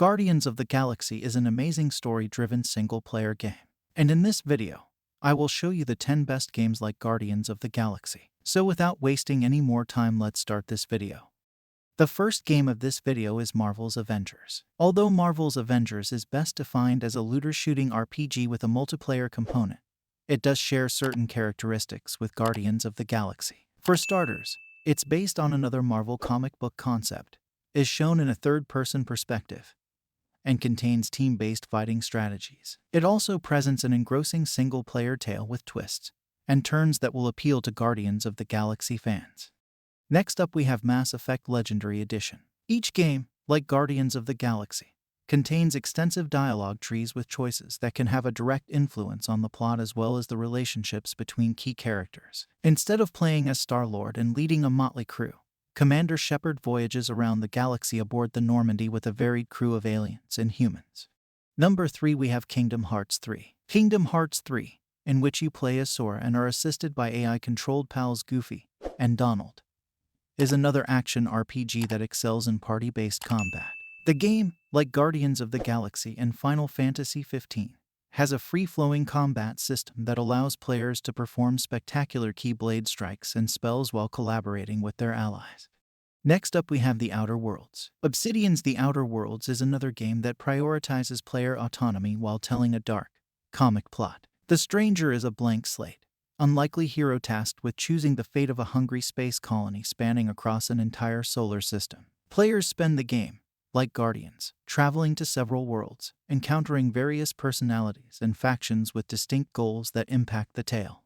Guardians of the Galaxy is an amazing story-driven single-player game. And in this video, I will show you the 10 best games like Guardians of the Galaxy. So without wasting any more time, let's start this video. The first game of this video is Marvel's Avengers. Although Marvel's Avengers is best defined as a looter-shooting RPG with a multiplayer component, it does share certain characteristics with Guardians of the Galaxy. For starters, it's based on another Marvel comic book concept, is shown in a third-person perspective, and contains team-based fighting strategies. It also presents an engrossing single-player tale with twists and turns that will appeal to Guardians of the Galaxy fans. Next up we have Mass Effect Legendary Edition. Each game, like Guardians of the Galaxy, contains extensive dialogue trees with choices that can have a direct influence on the plot as well as the relationships between key characters. Instead of playing as Star-Lord and leading a motley crew, Commander Shepard voyages around the galaxy aboard the Normandy with a varied crew of aliens and humans. Number 3 we have Kingdom Hearts 3. Kingdom Hearts 3, in which you play as Sora and are assisted by AI-controlled pals Goofy and Donald, is another action RPG that excels in party-based combat. The game, like Guardians of the Galaxy and Final Fantasy XV, has a free-flowing combat system that allows players to perform spectacular keyblade strikes and spells while collaborating with their allies. Next up we have The Outer Worlds. Obsidian's The Outer Worlds is another game that prioritizes player autonomy while telling a dark, comic plot. The Stranger is a blank slate, unlikely hero tasked with choosing the fate of a hungry space colony spanning across an entire solar system. Players spend the game, like Guardians, traveling to several worlds, encountering various personalities and factions with distinct goals that impact the tale.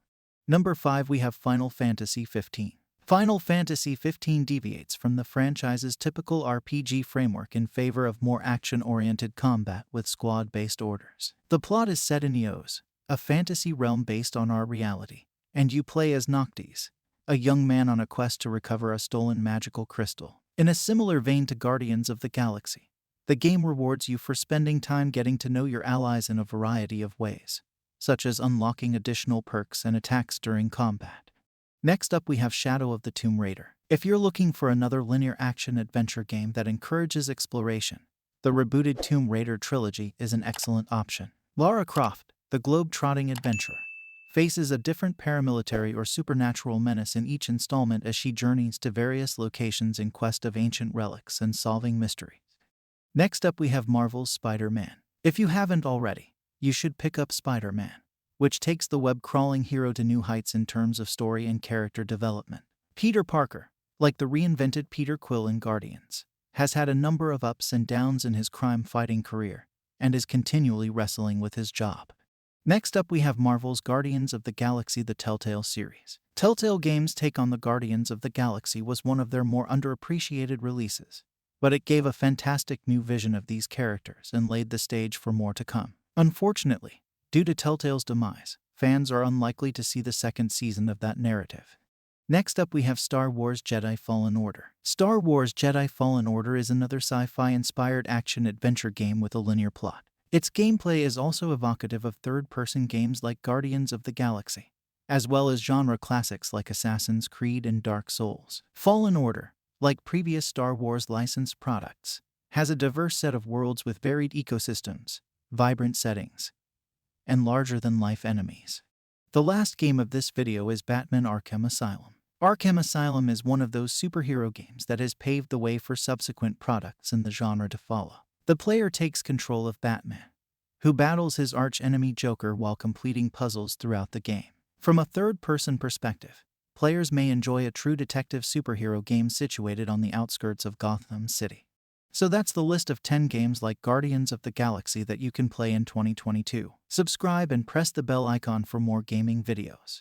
Number 5 we have Final Fantasy XV. Final Fantasy XV deviates from the franchise's typical RPG framework in favor of more action-oriented combat with squad-based orders. The plot is set in Eos, a fantasy realm based on our reality, and you play as Noctis, a young man on a quest to recover a stolen magical crystal. In a similar vein to Guardians of the Galaxy, the game rewards you for spending time getting to know your allies in a variety of ways, such as unlocking additional perks and attacks during combat. Next up we have Shadow of the Tomb Raider. If you're looking for another linear action-adventure game that encourages exploration, the rebooted Tomb Raider trilogy is an excellent option. Lara Croft, the globe-trotting adventurer, faces a different paramilitary or supernatural menace in each installment as she journeys to various locations in quest of ancient relics and solving mysteries. Next up we have Marvel's Spider-Man. If you haven't already, you should pick up Spider-Man, which takes the web-crawling hero to new heights in terms of story and character development. Peter Parker, like the reinvented Peter Quill in Guardians, has had a number of ups and downs in his crime-fighting career and is continually wrestling with his job. Next up we have Marvel's Guardians of the Galaxy, the Telltale series. Telltale Games' take on the Guardians of the Galaxy was one of their more underappreciated releases, but it gave a fantastic new vision of these characters and laid the stage for more to come. Unfortunately, due to Telltale's demise, fans are unlikely to see the second season of that narrative. Next up we have Star Wars Jedi Fallen Order. Star Wars Jedi Fallen Order is another sci-fi-inspired action-adventure game with a linear plot. Its gameplay is also evocative of third-person games like Guardians of the Galaxy, as well as genre classics like Assassin's Creed and Dark Souls. Fallen Order, like previous Star Wars licensed products, has a diverse set of worlds with varied ecosystems, vibrant settings, and larger-than-life enemies. The last game of this video is Batman Arkham Asylum. Arkham Asylum is one of those superhero games that has paved the way for subsequent products in the genre to follow. The player takes control of Batman, who battles his arch-enemy Joker while completing puzzles throughout the game. From a third-person perspective, players may enjoy a true detective superhero game situated on the outskirts of Gotham City. So that's the list of 10 games like Guardians of the Galaxy that you can play in 2022. Subscribe and press the bell icon for more gaming videos.